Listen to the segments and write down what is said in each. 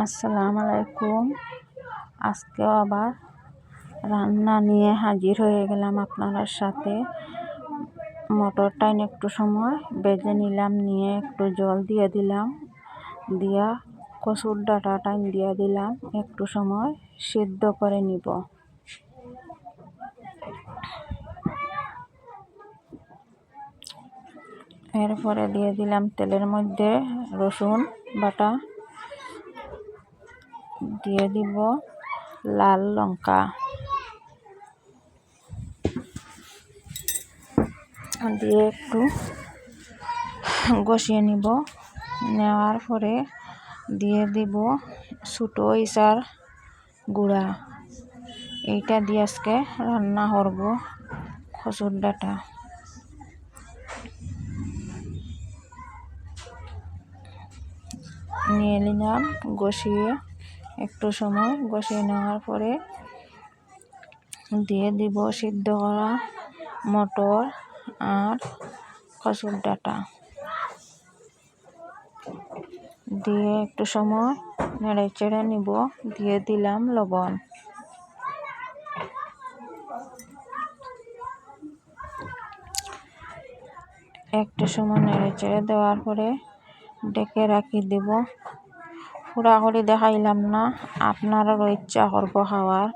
আসসালামু আলাইকুম। আজকেও আবার রান্না নিয়ে হাজির হয়ে গেলাম আপনার সাথে। মটরটা একটু সময় ভেজে নিলাম, নিয়ে একটু জল দিয়ে দিলাম, দিয়া কচুর ডাঁটাটা দিয়ে দিলাম, একটু সময় সিদ্ধ করে নিব। এরপরে দিয়ে দিলাম তেলের মধ্যে রসুন বাটা, দিয়ে দিব লাল লঙ্কা, দিয়ে একটু কষিয়ে নিব। নেওয়ার পরে দিয়ে দিব ছোটো ইচার গুঁড়া। এইটা দিয়ে আজকে রান্না করব কচুর ডাঁটা। নিয়ে নিলাম, কষিয়ে একটু সময় কষিয়ে নেওয়ার পরে দিয়ে দিব সিদ্ধ করা মটর আর কচুর ডাঁটা, দিয়ে একটু সময় নেড়ে চেড়ে নিব। দিয়ে দিলাম লবণ। একটু সময় নেড়ে চেড়ে দেওয়ার পরে ডেকে রাখি দেব। পুরাপুরি দেখাইলাম না, আপনারও ইচ্ছা করবো খাওয়ার,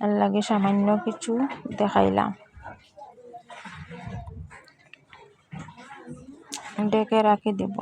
এর লাগে সামান্য কিছু দেখাইলাম। ডেকে রাখি দেব।